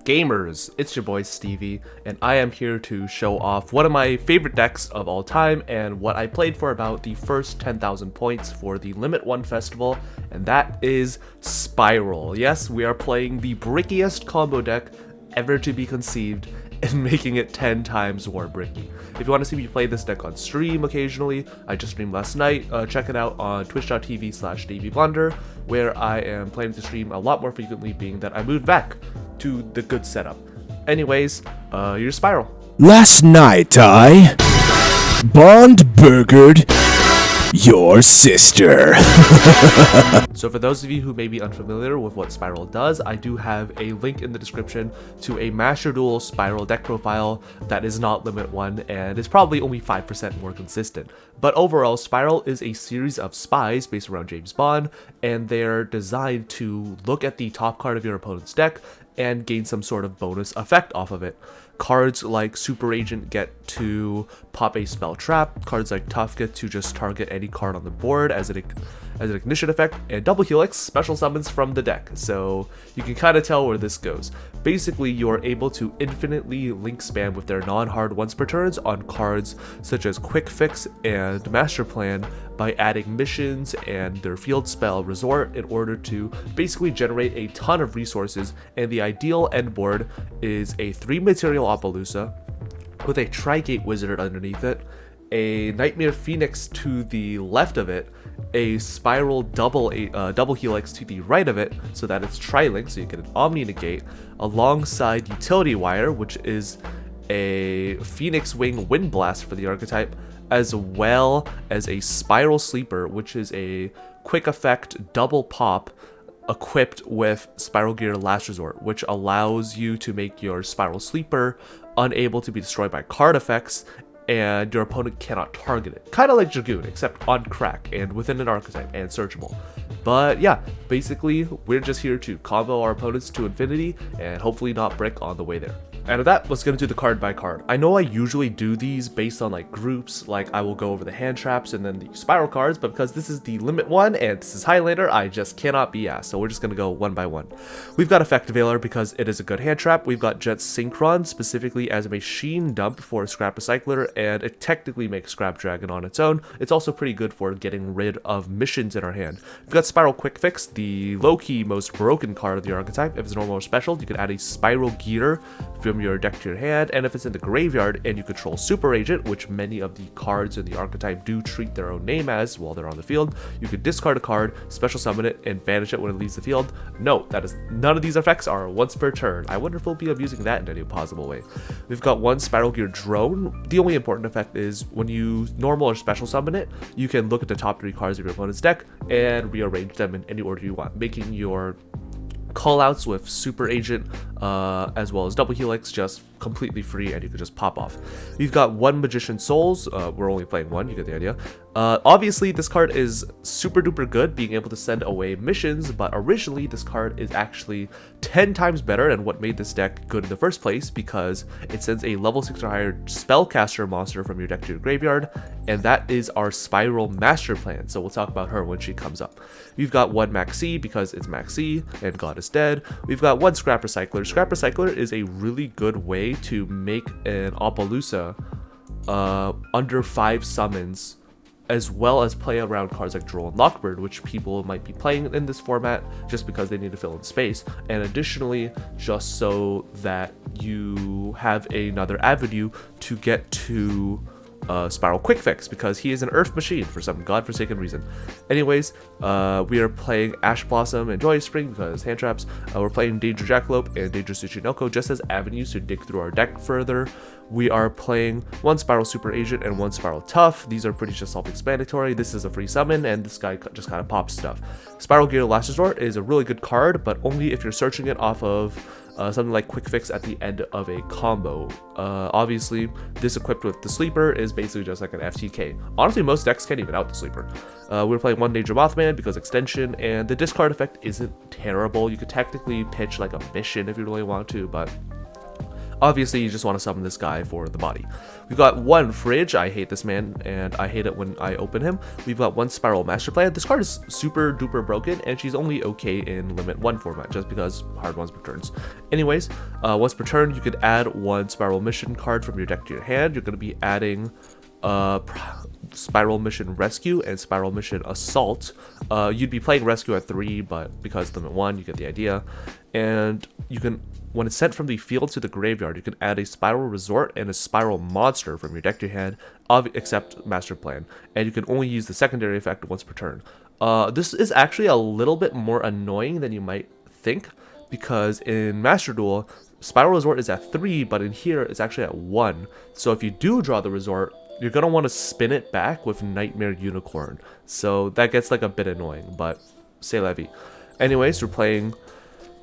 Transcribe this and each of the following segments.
Gamers, it's your boy Stevie, and I am here to show off one of my favorite decks of all time and what I played for about the first 10,000 points for the Limit 1 festival, and that is Spyral. Yes, we are playing the brickiest combo deck ever to be conceived and making it 10 times more bricky. If you want to see me play this deck on stream occasionally, I just streamed last night, check it out on twitch.tv/Blunder, where I am planning to stream a lot more frequently, being that I moved back to the good setup. Anyways, here's Spyral. Last night I bond-burgered your sister. So for those of you who may be unfamiliar with what Spyral does, I do have a link in the description to a Master Duel Spyral deck profile that is not Limit 1 and is probably only 5% more consistent. But overall, Spyral is a series of spies based around James Bond, and they're designed to look at the top card of your opponent's deck and gain some sort of bonus effect off of it. Cards like Super Agent get to pop a spell trap, cards like Tough get to just target any card on the board as an ignition effect, and Double Helix special summons from the deck, so you can kind of tell where this goes. Basically, you are able to infinitely link spam with their non-hard once per turns on cards such as Quick Fix and Master Plan by adding missions and their field spell Resort in order to basically generate a ton of resources, and the ideal end board is a 3-material Appaloosa with a Tri-Gate Wizard underneath it, a Nightmare Phoenix to the left of it, a Spiral double Helix to the right of it, so that it's tri-link, so you get an Omni Negate, alongside Utility Wire, which is a Phoenix Wing Wind Blast for the archetype, as well as a Spiral Sleeper, which is a quick effect double pop equipped with Spiral Gear Last Resort, which allows you to make your Spiral Sleeper unable to be destroyed by card effects, and your opponent cannot target it. Kind of like Dragoon, except on crack and within an archetype and searchable. But yeah, basically, we're just here to combo our opponents to infinity and hopefully not brick on the way there. And with that, let's get into the card by card. I know I usually do these based on like groups, like I will go over the hand traps and then the Spyral cards, but because this is the Limit 1 and this is Highlander, I just cannot be asked, so we're just gonna go one by one. We've got Effect Veiler because it is a good hand trap. We've got Jet Synchron specifically as a machine dump for Scrap Recycler, and it technically makes Scrap Dragon on its own. It's also pretty good for getting rid of missions in our hand. We've got Spiral Quick Fix, the low-key most broken card of the archetype. If it's normal or special, you can add a Spiral Gear from your deck to your hand, and if it's in the graveyard and you control Super Agent, which many of the cards in the archetype do treat their own name as while they're on the field, you could discard a card, special summon it, and banish it when it leaves the field. Note, none of these effects are once per turn. I wonder if we'll be abusing that in any possible way. We've got one Spiral Gear Drone. The only important effect is when you normal or special summon it, you can look at the top 3 cards of your opponent's deck and rearrange them in any order you want, making your callouts with Super Agent as well as Double Helix just completely free, and you can just pop off. We've got one Magician Souls. We're only playing one, you get the idea. Obviously, this card is super duper good, being able to send away missions, but originally this card is actually 10 times better than what made this deck good in the first place, because it sends a level 6 or higher spellcaster monster from your deck to your graveyard, and that is our Spyral Master Plan, so we'll talk about her when she comes up. We've got one Maxi because it's Maxi and God is Dead. We've got one Scrap Recycler. Scrap Recycler is a really good way to make an Appaloosa under 5 summons, as well as play around cards like Droll and Lockbird, which people might be playing in this format just because they need to fill in space, and additionally just so that you have another avenue to get to Spiral Quick Fix, because he is an earth machine for some godforsaken reason. Anyways, we are playing Ash Blossom and Joyous Spring because hand traps. We're playing Danger Jackalope and Danger Tsuchinoko just as avenues to dig through our deck further. We are playing one Spiral Super Agent and one Spiral Tough. These are pretty just self-explanatory. This is a free summon, and this guy just kind of pops stuff. Spiral Gear Last Resort is a really good card, but only if you're searching it off of something like Quick Fix at the end of a combo. Obviously, this equipped with the Sleeper is basically just like an FTK. Honestly, most decks can't even out the Sleeper. We're playing one Danger Mothman because extension, and the discard effect isn't terrible. You could technically pitch like a mission if you really want to, but Obviously, you just want to summon this guy for the body. We've got one Fridge. I hate this man, and I hate it when I open him. We've got one Spyral Master Plan. This card is super duper broken, and she's only okay in Limit 1 format, just because hard ones per turns. Anyways, once per turn, you could add one Spyral Mission card from your deck to your hand. You're going to be adding Spyral Mission Rescue and Spyral Mission Assault. You'd be playing Rescue at 3, but because Limit 1, you get the idea. And you can, when it's sent from the field to the graveyard, you can add a Spyral Resort and a Spyral Monster from your deck to your hand, except Master Plan. And you can only use the secondary effect once per turn. This is actually a little bit more annoying than you might think, because in Master Duel, Spyral Resort is at 3, but in here it's actually at 1. So if you do draw the Resort, you're going to want to spin it back with Nightmare Unicorn. So that gets like a bit annoying, but c'est la vie. Anyways, we're playing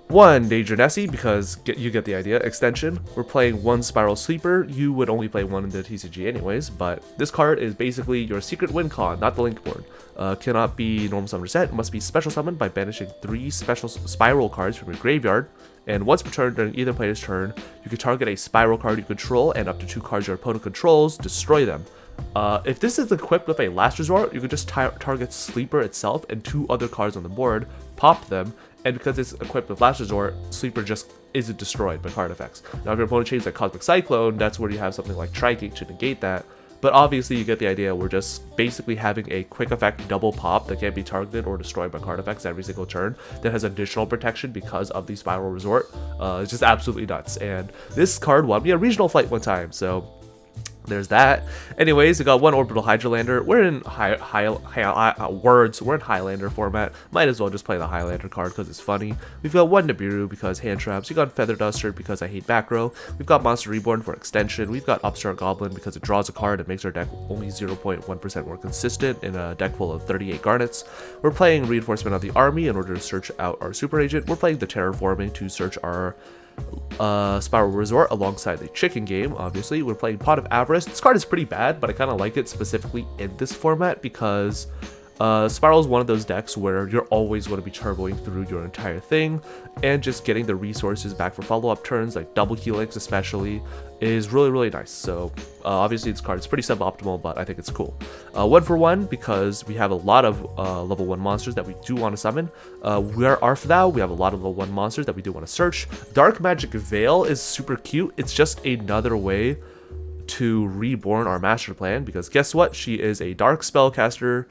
one Danger Nessie because you get the idea. Extension. We're playing one Spyral Sleeper. You would only play one in the TCG anyways, but this card is basically your secret win con, not the link board. Cannot be normal summon or set. Must be special summoned by banishing 3 special Spyral cards from your graveyard. And once per turn during either player's turn, you can target a Spyral card you control and up to 2 cards your opponent controls, destroy them. If this is equipped with a Last Resort, you could just target Sleeper itself and 2 other cards on the board, pop them, and because it's equipped with Last Resort, Sleeper just isn't destroyed by card effects. Now if your opponent changes like Cosmic Cyclone, that's where you have something like Tri-Gate to negate that. But obviously you get the idea, we're just basically having a quick effect double pop that can't be targeted or destroyed by card effects every single turn that has additional protection because of the Spyral Resort. It's just absolutely nuts. And this card won me a regional fight one time, so there's that. Anyways, we got one Orbital Hydralander. We're in we're in Highlander format. Might as well just play the Highlander card because it's funny. We've got one Nibiru because hand traps. We got Feather Duster because I hate back row. We've got Monster Reborn for extension. We've got Upstart Goblin because it draws a card and makes our deck only 0.1% more consistent in a deck full of 38 garnets. We're playing Reinforcement of the Army in order to search out our Super Agent. We're playing the Terraforming to search our Spyral Resort alongside the Chicken Game. Obviously, we're playing Pot of Avarice. This card is pretty bad, but I kind of like it specifically in this format because Spyral is one of those decks where you're always going to be turboing through your entire thing, and just getting the resources back for follow-up turns, like double Helix especially, is really nice. So obviously this card is pretty suboptimal, but I think it's cool. 1 for 1 because we have a lot of level 1 monsters that we do want to summon. We are Arfthau. We have a lot of level 1 monsters that we do want to search. Dark Magic Veil is super cute. It's just another way to reborn our Master Plan, because guess what? She is a dark spellcaster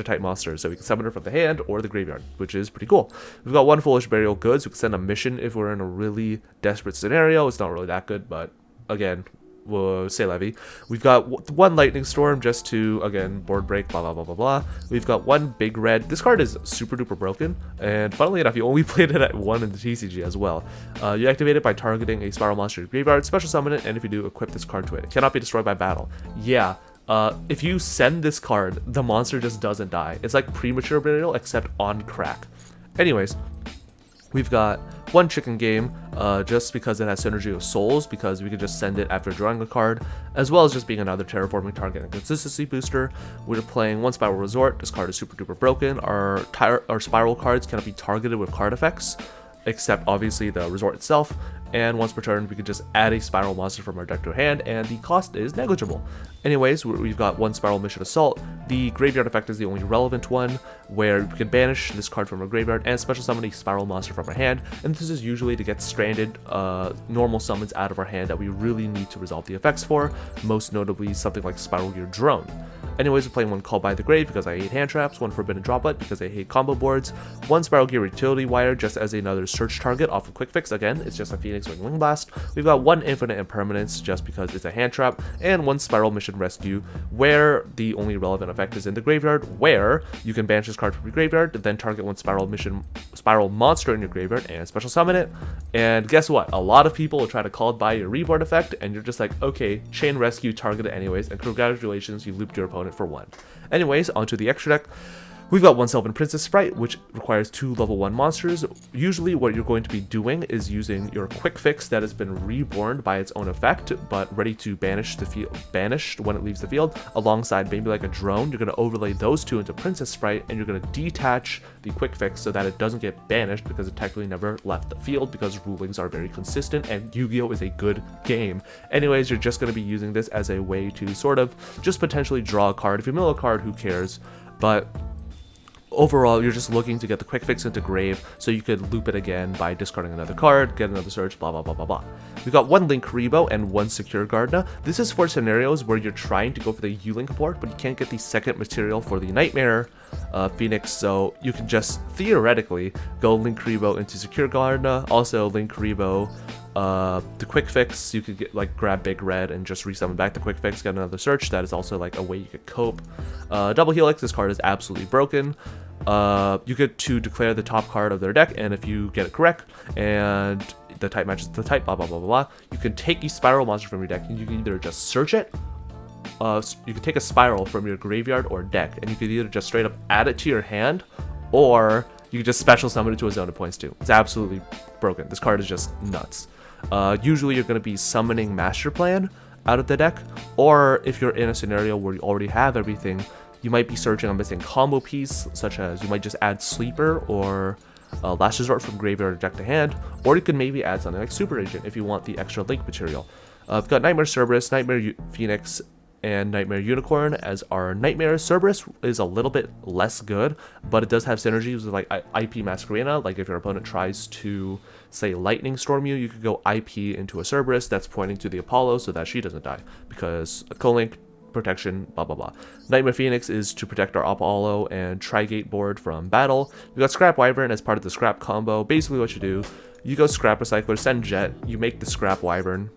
type monster, so we can summon her from the hand or the graveyard, which is pretty cool. We've got one Foolish Burial Goods. We can send a mission if we're in a really desperate scenario. It's not really that good, but again, we'll say levy. We've got one Lightning Storm just to, again, board break, blah blah blah blah blah. We've got one Big Red. This card is super duper broken, and funnily enough, you only played it at 1 in the TCG as well. You activate it by targeting a Spyral monster in your graveyard, special summon it, and if you do, equip this card to it. It cannot be destroyed by battle. Yeah. If you send this card, the monster just doesn't die. It's like Premature Burial, except on crack. Anyways, we've got one Chicken Game, just because it has Synergy of Souls, because we can just send it after drawing a card, as well as just being another terraforming target and consistency booster. We're playing one Spyral Resort. This card is super duper broken. Our Spyral cards cannot be targeted with card effects, except obviously the Resort itself. And once per turn, we can just add a Spyral monster from our deck to our hand, and the cost is negligible. Anyways, we've got one Spyral Mission Assault. The graveyard effect is the only relevant one, where we can banish this card from our graveyard and special summon a Spyral monster from our hand, and this is usually to get stranded normal summons out of our hand that we really need to resolve the effects for, most notably something like Spiral Gear Drone. Anyways, we're playing one Call by the Grave because I hate hand traps, one Forbidden Droplet because I hate combo boards, one Spiral Gear Utility Wire just as another search target off of Quick Fix. Again, it's just a Phoenix Wing Wing Blast. We've got one Infinite Impermanence just because it's a hand trap, and one Spyral Mission Rescue, where the only relevant effect is in the graveyard, where you can banish this card from your graveyard, then target one Spyral monster in your graveyard and special summon it. And guess what? A lot of people will try to call it by your reborn effect, and you're just like, okay, Chain Rescue, target it anyways, and congratulations, you looped your opponent for 1. Anyways, onto the extra deck. We've got one Sylvan Princess Sprite, which requires 2 level 1 monsters. Usually what you're going to be doing is using your quick fix that has been reborn by its own effect, but ready to banish the field, banished when it leaves the field, alongside maybe like a drone. You're going to overlay those 2 into Princess Sprite, and you're going to detach the quick fix so that it doesn't get banished because it technically never left the field, because rulings are very consistent and Yu-Gi-Oh is a good game. Anyways, you're just going to be using this as a way to sort of just potentially draw a card. If you mill a card, who cares? But overall, you're just looking to get the quick fix into grave so you could loop it again by discarding another card, get another search, blah blah blah blah blah. We've got one Link Rebo and one Secure Gardna. This is for scenarios where you're trying to go for the U-Link board, but you can't get the second material for the Nightmare Phoenix, so you can just theoretically go Link Rebo into Secure Gardna, also Link Rebo the quick fix. You could get like grab Big Red and just resummon back the quick fix, get another search. That is also like a way you could cope. Double Helix, this card is absolutely broken. You get to declare the top card of their deck, and if you get it correct and the type matches the type, blah blah blah blah blah, you can take a Spyral monster from your deck and you can either just search it. You can take a Spyral from your graveyard or deck, and you could either just straight up add it to your hand, or you can just special summon it to a zone it points to. It's absolutely broken. This card is just nuts. Usually you're going to be summoning Master Plan out of the deck, or if you're in a scenario where you already have everything, you might be searching a missing combo piece, such as you might just add Sleeper or Last Resort from graveyard or deck to hand, or you could maybe add something like Super Agent if you want the extra Link material. We've got Nightmare Cerberus, Nightmare Phoenix, and Nightmare Unicorn as our Nightmare. Cerberus is a little bit less good, but it does have synergies with like IP Masquerena. Like if your opponent tries to, say, Lightning Storm you, you could go IP into a Cerberus that's pointing to the Apollo so that she doesn't die, because a co-link, protection, blah blah blah. Nightmare Phoenix is to protect our Apollo and Trigate board from battle. We got Scrap Wyvern as part of the Scrap combo. Basically what you do, you go Scrap Recycler, send Jet, you make the Scrap Wyvern.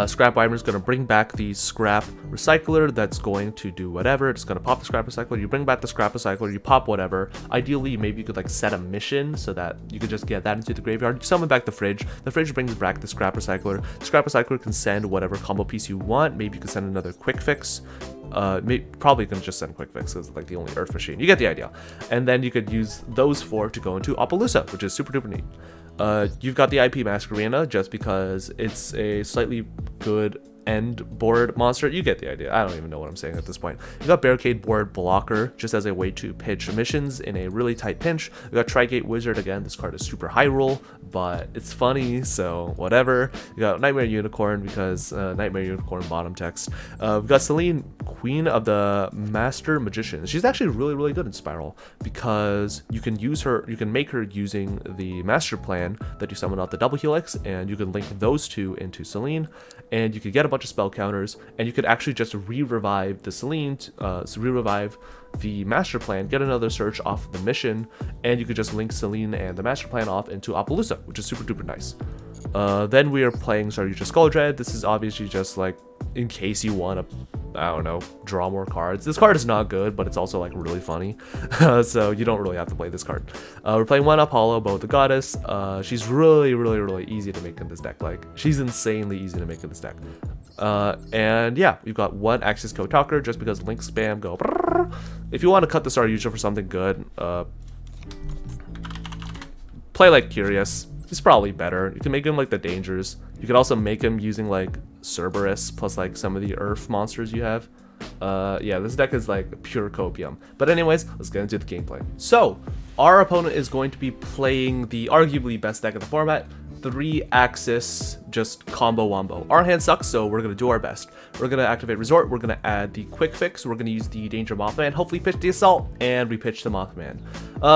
Scrap Wyvern is going to bring back the Scrap Recycler that's going to do whatever. It's going to pop the Scrap Recycler. You bring back the Scrap Recycler, you pop whatever. Ideally, maybe you could like set a mission so that you could just get that into the graveyard. You summon back the Fridge. The Fridge brings back the Scrap Recycler. The Scrap Recycler can send whatever combo piece you want. Maybe you can send another Quick Fix. Probably gonna just send Quick Fix because it's like the only Earth machine. You get the idea. And then you could use those 4 to go into Appaloosa, which is super duper neat. You've got the IP Masquerena just because it's a slightly good end board monster. You get the idea. I don't even know what I'm saying at this point. You got Barricade Board Blocker just as a way to pitch missions in a really tight pinch. We got Trigate Wizard again. This card is super high roll, but it's funny, so whatever. You got Nightmare Unicorn because Nightmare Unicorn bottom text. We've got Celine, Queen of the Master Magician. She's actually really good in Spyral because you can use her. You can make her using the Master Plan that you summon out the Double Helix, and you can link those 2 into Celine, and you could get a bunch of spell counters, and you could actually just re-revive the Celine, re-revive the Master Plan, get another search off the mission, and you could just link Celine and the Master Plan off into Appaloosa, which is super duper nice. Then we are playing Sarduja Skull Dread. This is obviously just like in case you want to, I don't know, draw more cards. This card is not good, but it's also like really funny, so you don't really have to play this card. We're playing one Apollo, Bow the Goddess. She's really easy to make in this deck. Like, she's insanely easy to make in this deck. And yeah, we've got one Axis Code Talker just because Link spam go. Brrr. If you want to cut the Sarduja for something good, play like Curious. He's probably better. You can make him like the Dangers. You could also make him using like Cerberus plus like some of the Earth monsters you have. Yeah, this deck is like pure copium. But anyways, let's get into the gameplay. So, our opponent is going to be playing the arguably best deck of the format, 3-axis, just combo wombo. Our hand sucks, so we're going to do our best. We're going to activate Resort, we're going to add the Quick Fix, we're going to use the Danger Mothman, hopefully pitch the Assault, and we pitch the Mothman.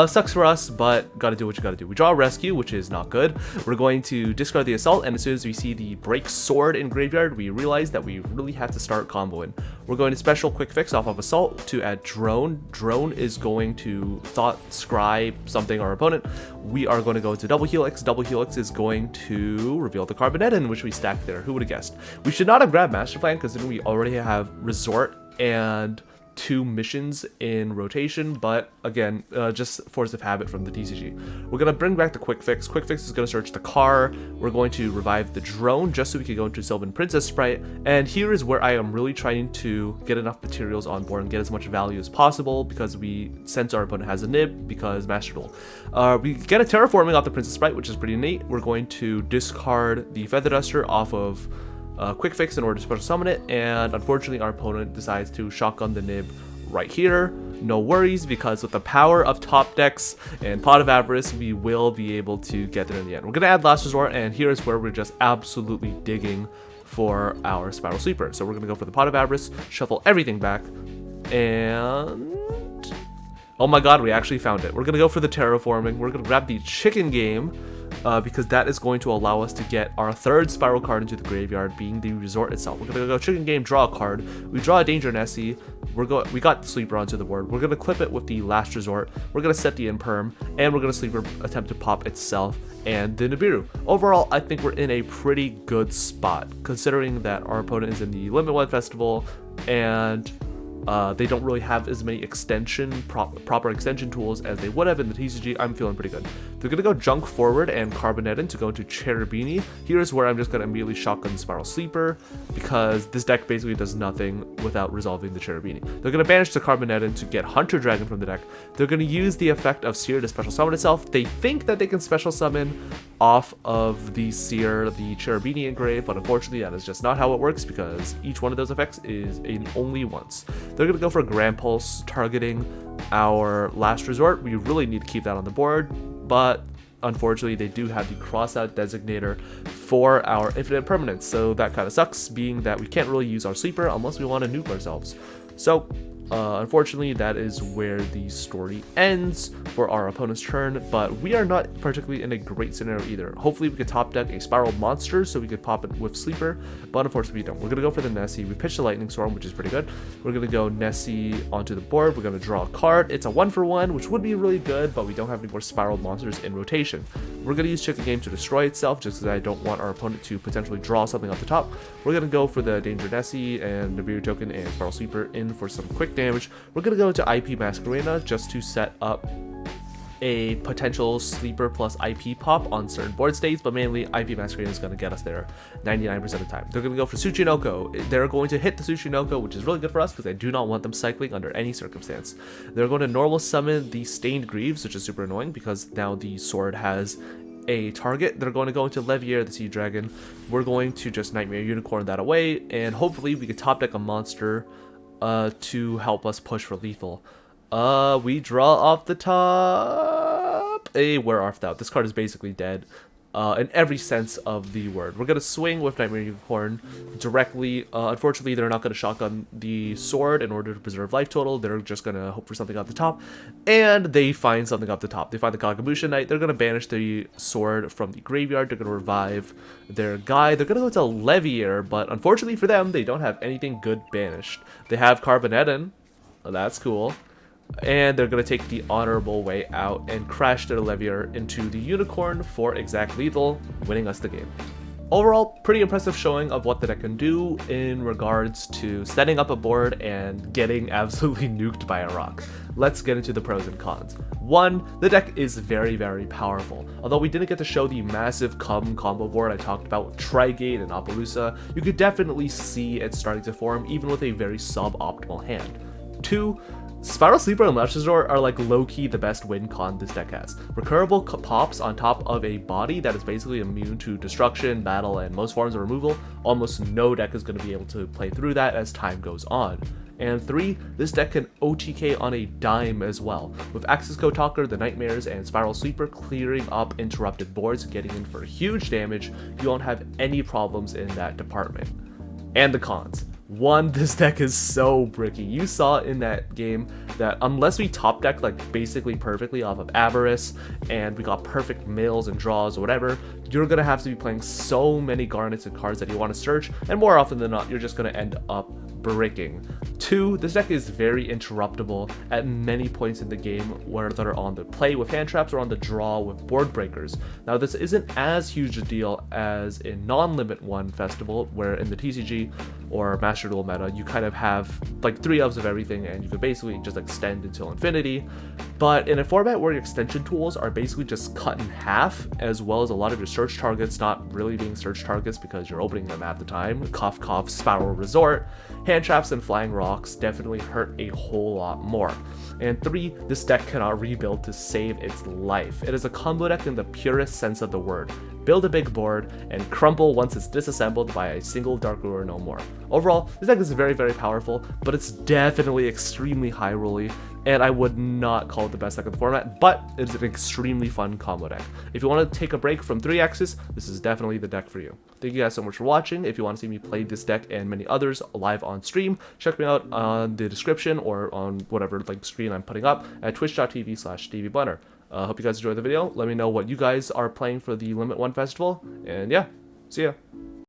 Sucks for us, but gotta do what you gotta do. We draw a Rescue, which is not good. We're going to discard the Assault, and as soon as we see the Break Sword in graveyard, we realize that we really have to start comboing. We're going to special Quick Fix off of Assault to add Drone. Drone is going to Thought Scry something our opponent. We are going to go to Double Helix. Double Helix is going to reveal the Carbonetta, which we stacked there. Who would have guessed? We should not have grabbed Master Plan because then we already have Resort and 2 missions in rotation, but again, just force of habit from the TCG. We're going to bring back the Quick Fix. Quick Fix is going to search the car. We're going to revive the drone just so we can go into Sylvan Princess Sprite. And here is where I am really trying to get enough materials on board and get as much value as possible, because we sense our opponent has a nib because Master Duel. We get a Terraforming off the Princess Sprite, which is pretty neat. We're going to discard the Feather Duster off of Quick Fix in order to special summon it, and unfortunately our opponent decides to shotgun the nib right here. No worries, because with the power of top decks and Pot of Avarice, we will be able to get there in the end. We're going to add Last Resort, and here's where we're just absolutely digging for our Spyral Sweeper. So we're going to go for the Pot of Avarice, shuffle everything back, and oh my god, we actually found it. We're going to go for the Terraforming. We're going to grab the Chicken Game, because that is going to allow us to get our 3rd Spyral card into the graveyard, being the resort itself. We're going to go Chicken Game, draw a card. We draw a Danger Nessie. We got the Sleeper onto the board. We're going to clip it with the Last Resort. We're going to set the Imperm, and we're going to Sleeper attempt to pop itself and the Nibiru. Overall, I think we're in a pretty good spot, considering that our opponent is in the Limit 1 Festival, and they don't really have as many proper extension tools as they would have in the TCG. I'm feeling pretty good. They're going to go Junk Forward and Carbonettin to go into Cherubini. Here's where I'm just going to immediately shotgun Spiral Sleeper, because this deck basically does nothing without resolving the Cherubini. They're going to banish the Carbonettin to get Hunter Dragon from the deck. They're going to use the effect of Seer to special summon itself. They think that they can special summon off of the Seer the Cherubini engrave, but unfortunately that is just not how it works, because each one of those effects is in only once. They're going to go for Grand Pulse, targeting our Last Resort. We really need to keep that on the board, but unfortunately they do have the Crossout Designator for our Infinite Permanence, so that kind of sucks, being that we can't really use our Sleeper unless we want to nuke ourselves. So unfortunately, that is where the story ends for our opponent's turn, but we are not particularly in a great scenario either. Hopefully we could top deck a Spiral Monster so we could pop it with Sleeper, but unfortunately we don't. We're going to go for the Nessie. We pitched the Lightning Storm, which is pretty good. We're going to go Nessie onto the board. We're going to draw a card. It's a 1-for-1, which would be really good, but we don't have any more Spiral Monsters in rotation. We're going to use Chicken Game to destroy itself, just because I don't want our opponent to potentially draw something off the top. We're going to go for the Danger Nessie and the Nibiru Token and Spiral Sleeper in for some quick damage. We're going to go into IP Masquerena just to set up a potential Sleeper plus IP pop on certain board states, but mainly IP Masquerena is going to get us there 99% of the time. They're going to go for Tsuchinoko. They're going to hit the Tsuchinoko, which is really good for us because I do not want them cycling under any circumstance. They're going to normal summon the Stained Greaves, which is super annoying because now the sword has a target. They're going to go into Levier, the Sea Dragon. We're going to just Nightmare Unicorn that away, and hopefully we can top deck a monster to help us push for lethal. We draw off the top a Where Art Thou. This card is basically dead in every sense of the word. We're going to swing with Nightmare Unicorn directly. Unfortunately, they're not going to shotgun the sword in order to preserve life total. They're just going to hope for something off the top, and they find something off the top. They find the Kagamusha Knight. They're going to banish the sword from the graveyard. They're going to revive their guy. They're going to go to Levier, but unfortunately for them, they don't have anything good banished. They have Carbonettin. That's cool. And they're going to take the honorable way out and crash their Levier into the Unicorn for exact lethal, winning us the game. Overall, pretty impressive showing of what the deck can do in regards to setting up a board and getting absolutely nuked by a rock. Let's get into the pros and cons. 1, the deck is very, very powerful. Although we didn't get to show the massive combo board I talked about with Trigate and Appaloosa, you could definitely see it starting to form even with a very suboptimal hand. 2, Spiral Sleeper and Last Resort are like low-key the best win con this deck has. Recurable pops on top of a body that is basically immune to destruction, battle, and most forms of removal. Almost no deck is going to be able to play through that as time goes on. And 3, this deck can OTK on a dime as well, with Axis Code Talker, the Nightmares, and Spiral Sleeper clearing up interrupted boards, getting in for huge damage. You won't have any problems in that department. And the cons. 1, this deck is so bricky. You saw in that game that unless we top deck like basically perfectly off of Avarice and we got perfect mills and draws or whatever, you're gonna have to be playing so many garnets and cards that you want to search, and more often than not, you're just gonna end up bricking 2, this deck is very interruptible at many points in the game, whether on the play with hand traps or on the draw with board breakers. Now this isn't as huge a deal as in non-limit 1 festival, where in the TCG or Master Duel meta you kind of have like 3 ofs of everything and you could basically just extend until infinity. But in a format where your extension tools are basically just cut in half, as well as a lot of your search targets not really being search targets because you're opening them at the time, cough cough, Spyral Resort, hand traps and flying rocks definitely hurt a whole lot more. And 3, this deck cannot rebuild to save its life. It is a combo deck in the purest sense of the word. Build a big board and crumble once it's disassembled by a single Dark Ruler no more. Overall, this deck is very, very powerful, but it's definitely extremely high rolly, and I would not call it the best deck of the format, but it's an extremely fun combo deck. If you want to take a break from 3X's, this is definitely the deck for you. Thank you guys so much for watching. If you want to see me play this deck and many others live on stream, check me out on the description or on whatever like screen I'm putting up at twitch.tv/Stevie Blunder. Hope you guys enjoyed the video. Let me know what you guys are playing for the Limit 1 Festival, and yeah, see ya.